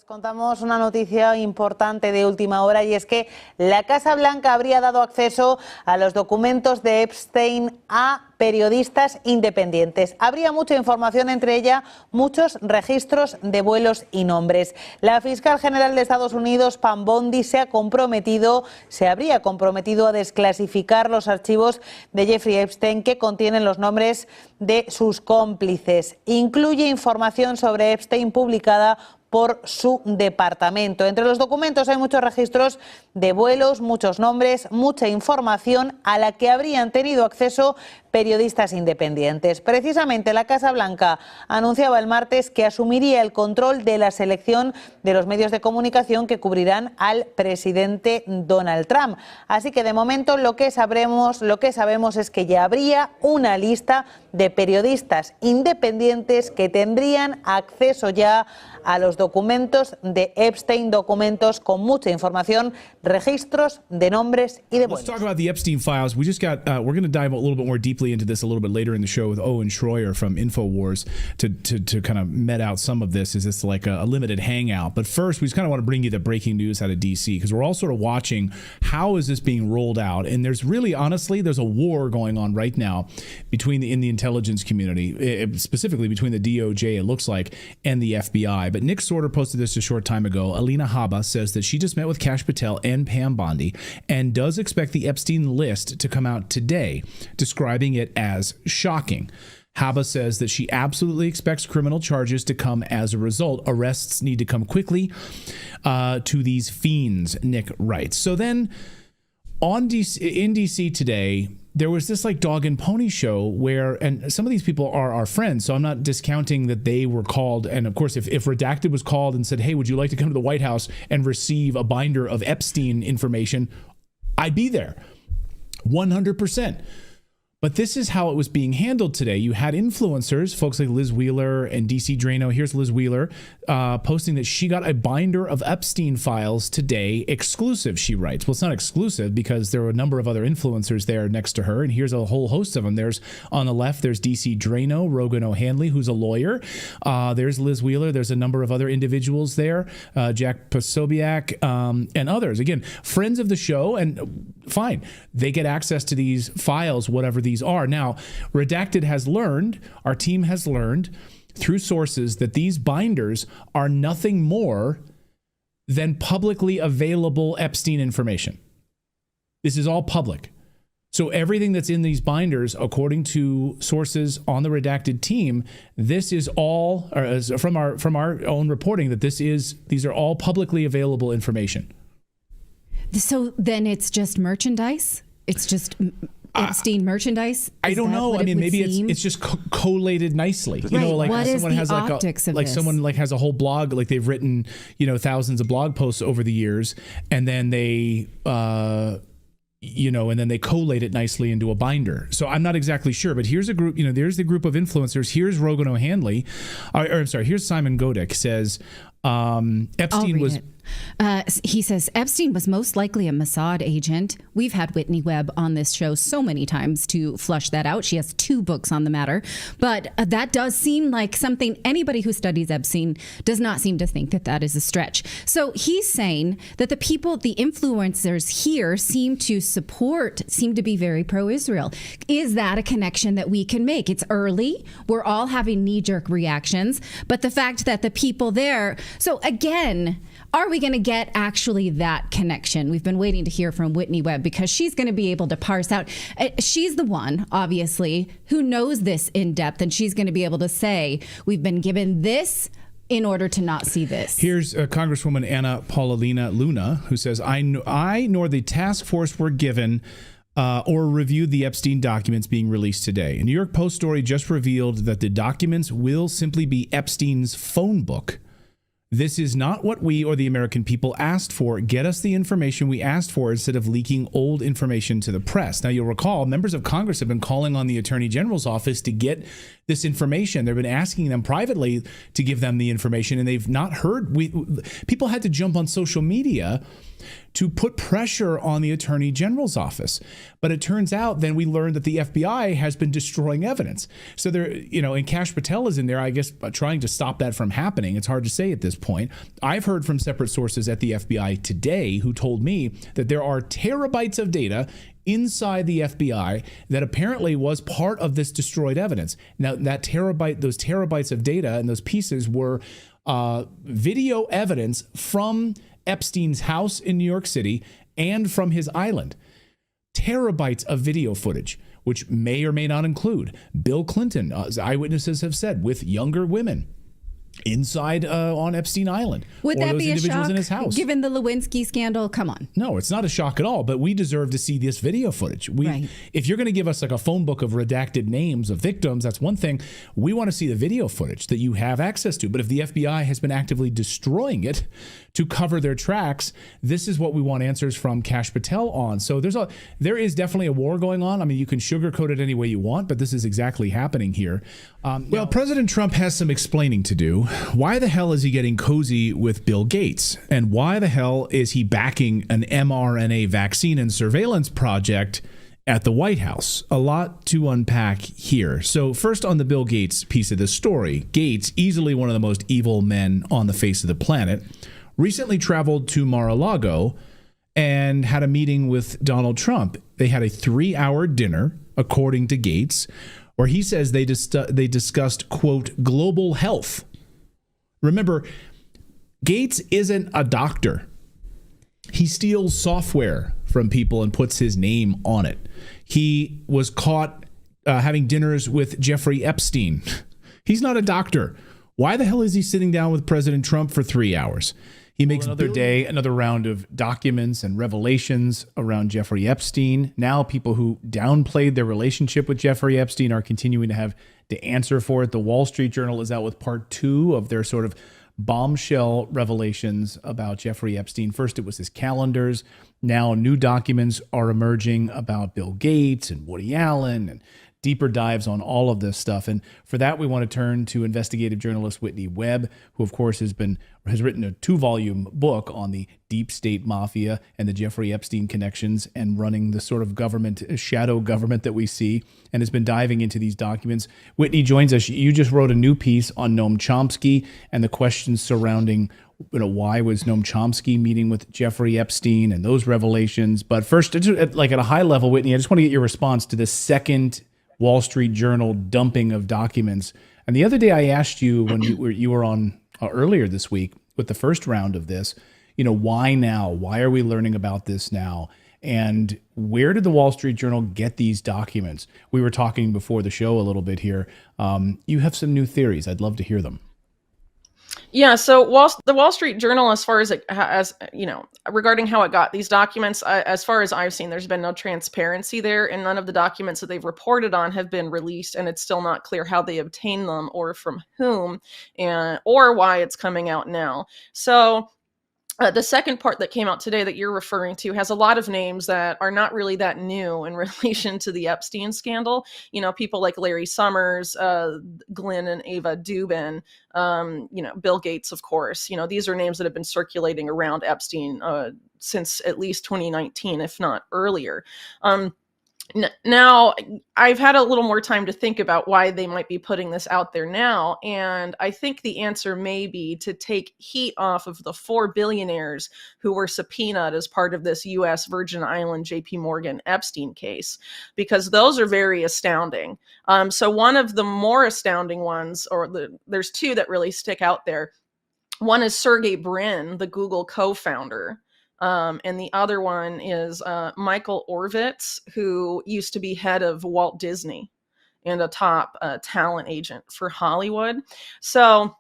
Os contamos una noticia importante de última hora y es que la Casa Blanca habría dado acceso a los documentos de Epstein a periodistas independientes. Habría mucha información, entre ella muchos registros de vuelos y nombres. La fiscal general de Estados Unidos, Pam Bondi, se habría comprometido a desclasificar los archivos de Jeffrey Epstein que contienen los nombres de sus cómplices. Incluye información sobre Epstein publicada por su departamento. Entre los documentos hay muchos registros de vuelos, muchos nombres, mucha información a la que habrían tenido acceso periodistas independientes. Precisamente la Casa Blanca anunciaba el martes que asumiría el control de la selección de los medios de comunicación que cubrirán al presidente Donald Trump. Así que de momento lo que sabemos es que ya habría una lista de periodistas independientes que tendrían acceso ya a los documentos de Epstein, documentos con mucha información, registros de nombres y de vuelos. Let's talk about the Epstein files. We just got, we're going to dive a little bit more deeply into this a little bit later in the show with Owen Schroyer from InfoWars to kind of met out some of this. Is this like a limited hangout? But first, we just kind of want to bring you the breaking news out of D.C. because we're all sort of watching how is this being rolled out. And there's really, honestly, there's a war going on right now in the intelligence community, specifically between the DOJ, it looks like, and the FBI. But Nick Sorter posted this a short time ago. Alina Habba says that she just met with Kash Patel and Pam Bondi and does expect the Epstein list to come out today, describing it as shocking. Habba says that she absolutely expects criminal charges to come as a result. Arrests need to come quickly to these fiends, Nick writes. So then in DC today, there was this like dog and pony show where, and some of these people are our friends, so I'm not discounting that they were called. And of course, if Redacted was called and said, hey, would you like to come to the White House and receive a binder of Epstein information? I'd be there 100%. But this is how it was being handled today. You had influencers, folks like Liz Wheeler and DC Drano. Here's Liz Wheeler posting that she got a binder of Epstein files today, exclusive, she writes. Well, it's not exclusive because there were a number of other influencers there next to her, and here's a whole host of them. There's, on the left, there's DC Drano, Rogan O'Hanley, who's a lawyer. There's Liz Wheeler. There's a number of other individuals there, Jack Posobiec, and others. Again, friends of the show, and fine, they get access to these files, whatever these are. Now, Redacted has learned, our team has learned through sources that these binders are nothing more than publicly available Epstein information. This is all public. So everything that's in these binders, according to sources on the Redacted team, this is all from our own reporting that these are all publicly available information. So then it's just merchandise? It's just Epstein merchandise? I don't know. I mean, maybe it's just collated nicely. You know, like what someone has someone like has a whole blog, like they've written, thousands of blog posts over the years, and then they and then they collate it nicely into a binder. So I'm not exactly sure, but here's a group, there's the group of influencers. Here's Rogan O'Hanley, here's Simon Godek says, Epstein was... he says Epstein was most likely a Mossad agent. We've had Whitney Webb on this show so many times to flush that out. She has 2 books on the matter. But that does seem like something anybody who studies Epstein does not seem to think that is a stretch. So he's saying that the influencers here seem to be very pro-Israel. Is that a connection that we can make? It's early. We're all having knee-jerk reactions. But the fact that the people there... So again... Are we going to get actually that connection? We've been waiting to hear from Whitney Webb because she's going to be able to parse out. She's the one, obviously, who knows this in depth, and she's going to be able to say, we've been given this in order to not see this. Here's Congresswoman Anna Paulina Luna, who says, I nor the task force were given or reviewed the Epstein documents being released today. A New York Post story just revealed that the documents will simply be Epstein's phone book. This is not what we or the American people asked for. Get us the information we asked for instead of leaking old information to the press. Now, you'll recall members of Congress have been calling on the Attorney General's office to get this information. They've been asking them privately to give them the information, and they've not heard. People had to jump on social media to put pressure on the Attorney General's office. But it turns out then we learned that the FBI has been destroying evidence. So there, and Kash Patel is in there, I guess, trying to stop that from happening. It's hard to say at this point. I've heard from separate sources at the FBI today who told me that there are terabytes of data inside the FBI that apparently was part of this destroyed evidence. Now, those terabytes of data and those pieces were video evidence from Epstein's house in New York City and from his island. Terabytes of video footage, which may or may not include Bill Clinton, as eyewitnesses have said, with younger women inside on Epstein Island. Would or that those be a individuals shock, in his house. given the Lewinsky scandal? Come on. No, it's not a shock at all, but we deserve to see this video footage. Right. If you're going to give us like a phone book of redacted names of victims, that's one thing. We want to see the video footage that you have access to. But if the FBI has been actively destroying it to cover their tracks, this is what we want answers from Kash Patel on. So there is definitely a war going on. I mean, you can sugarcoat it any way you want, but this is exactly happening here. Well, President Trump has some explaining to do. Why the hell is he getting cozy with Bill Gates? And why the hell is he backing an mRNA vaccine and surveillance project at the White House? A lot to unpack here. So first, on the Bill Gates piece of the story, Gates, easily one of the most evil men on the face of the planet, recently traveled to Mar-a-Lago and had a meeting with Donald Trump. They had a 3-hour dinner, according to Gates, where he says they discussed, quote, global health. Remember, Gates isn't a doctor. He steals software from people and puts his name on it. He was caught having dinners with Jeffrey Epstein. He's not a doctor. Why the hell is he sitting down with President Trump for 3 hours? He makes another round of documents and revelations around Jeffrey Epstein. Now people who downplayed their relationship with Jeffrey Epstein are continuing to have to answer for it. The Wall Street Journal is out with part 2 of their sort of bombshell revelations about Jeffrey Epstein. First, it was his calendars. Now new documents are emerging about Bill Gates and Woody Allen and deeper dives on all of this stuff. And for that, we want to turn to investigative journalist Whitney Webb, who, of course, has written a 2-volume book on the deep state mafia and the Jeffrey Epstein connections and running the sort of shadow government that we see, and has been diving into these documents. Whitney joins us. You just wrote a new piece on Noam Chomsky and the questions surrounding why was Noam Chomsky meeting with Jeffrey Epstein and those revelations. But first, like at a high level, Whitney, I just want to get your response to the second Wall Street Journal dumping of documents. And the other day I asked you when you were on earlier this week with the first round of this, why now? Why are we learning about this now? And where did the Wall Street Journal get these documents? We were talking before the show a little bit here. You have some new theories. I'd love to hear them. Yeah, so the Wall Street Journal, as far as regarding how it got these documents, as far as I've seen, there's been no transparency there, and none of the documents that they've reported on have been released, and it's still not clear how they obtained them or from whom, or why it's coming out now. So the second part that came out today that you're referring to has a lot of names that are not really that new in relation to the Epstein scandal. People like Larry Summers, Glenn and Ava Dubin, Bill Gates, of course. These are names that have been circulating around Epstein since at least 2019, if not earlier. Now, I've had a little more time to think about why they might be putting this out there now, and I think the answer may be to take heat off of the 4 billionaires who were subpoenaed as part of this U.S. Virgin Island JP Morgan Epstein case, because those are very astounding. So one of the more astounding ones, there's 2 that really stick out there. One is Sergey Brin, the Google co-founder. And the other one is Michael Orvitz, who used to be head of Walt Disney and a top talent agent for Hollywood. So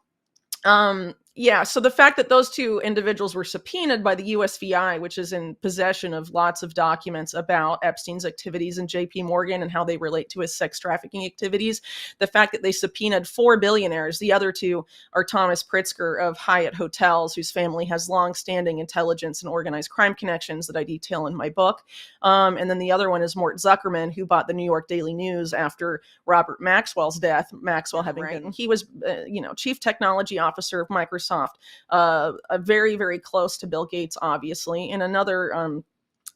so the fact that those 2 individuals were subpoenaed by the USVI, which is in possession of lots of documents about Epstein's activities in JP Morgan and how they relate to his sex trafficking activities, the fact that they subpoenaed 4 billionaires, the other 2 are Thomas Pritzker of Hyatt Hotels, whose family has long-standing intelligence and organized crime connections that I detail in my book. And then the other one is Mort Zuckerman, who bought the New York Daily News after Robert Maxwell's death. Maxwell having been, he was, chief technology officer of Microsoft Microsoft, very, very close to Bill Gates, obviously, and another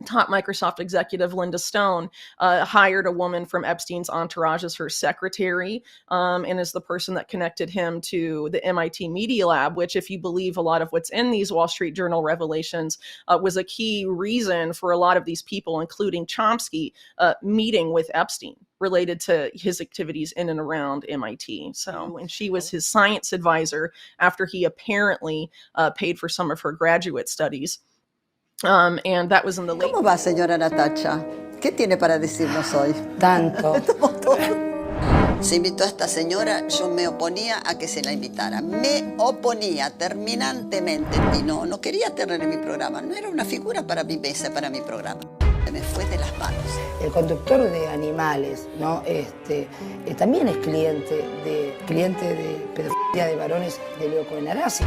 top Microsoft executive, Linda Stone, hired a woman from Epstein's entourage as her secretary, and is the person that connected him to the MIT Media Lab, which, if you believe a lot of what's in these Wall Street Journal revelations, was a key reason for a lot of these people, including Chomsky, meeting with Epstein related to his activities in and around MIT. So, and she was his science advisor after he apparently paid for some of her graduate studies. And that was in the late... ¿Cómo va, señora Natacha? ¿Qué tiene para decirnos hoy? Tanto. Se invitó a esta señora, yo me oponía a que se la invitara. Me oponía terminantemente. Y no quería tener en mi programa. No era una figura para mi mesa, para mi programa. Se me fue de las manos. El conductor de animales, ¿no? También es cliente de pedofilia de varones de Leo Cohen-Arasi.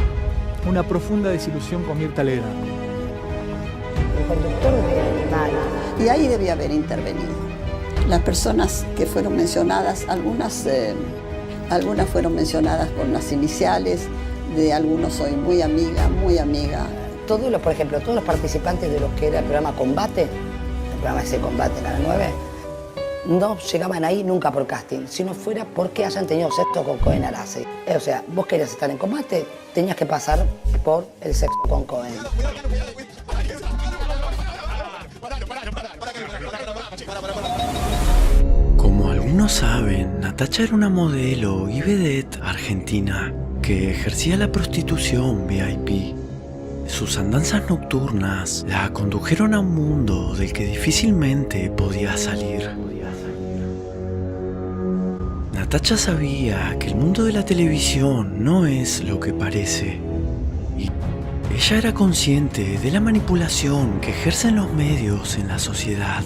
Una profunda desilusión con Mirta Legrand. El conductor de animales. Y ahí debía haber intervenido. Las personas que fueron mencionadas, algunas fueron mencionadas con las iniciales, de algunos soy muy amiga, muy amiga. Por ejemplo, todos los participantes de lo que era el programa Combate, el programa ese Combate, Canal 9, no llegaban ahí nunca por casting, si no fuera porque hayan tenido sexo con Cohen-Arasi. O sea, vos querías estar en Combate, tenías que pasar por el sexo con Cohen. Como algunos saben, Natacha era una modelo y vedette argentina que ejercía la prostitución VIP. Sus andanzas nocturnas la condujeron a un mundo del que difícilmente podía salir. Natacha sabía que el mundo de la televisión no es lo que parece. Y ella era consciente de la manipulación que ejercen los medios en la sociedad.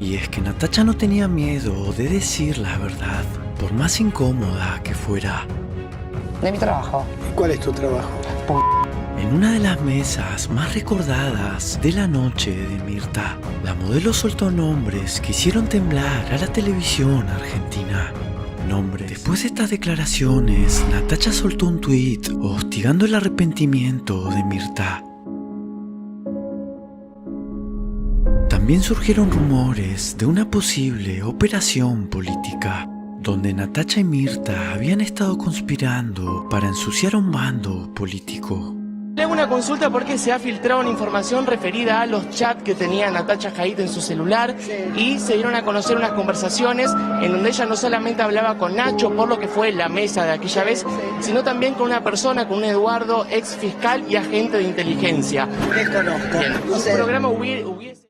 Y es que Natacha no tenía miedo de decir la verdad, por más incómoda que fuera. De mi trabajo. ¿Cuál es tu trabajo? En una de las mesas más recordadas de la noche de Mirta, la modelo soltó nombres que hicieron temblar a la televisión argentina. Nombres. Después de estas declaraciones, Natacha soltó un tuit hostigando el arrepentimiento de Mirta. También surgieron rumores de una posible operación política, donde Natacha y Mirta habían estado conspirando para ensuciar a un bando político. Le hago una consulta porque se ha filtrado una información referida a los chats que tenía Natacha Jaid en su celular y se dieron a conocer unas conversaciones en donde ella no solamente hablaba con Nacho, por lo que fue la mesa de aquella vez, sino también con una persona, con un Eduardo, ex fiscal y agente de inteligencia. Desconozco. Bien, un programa hubiese...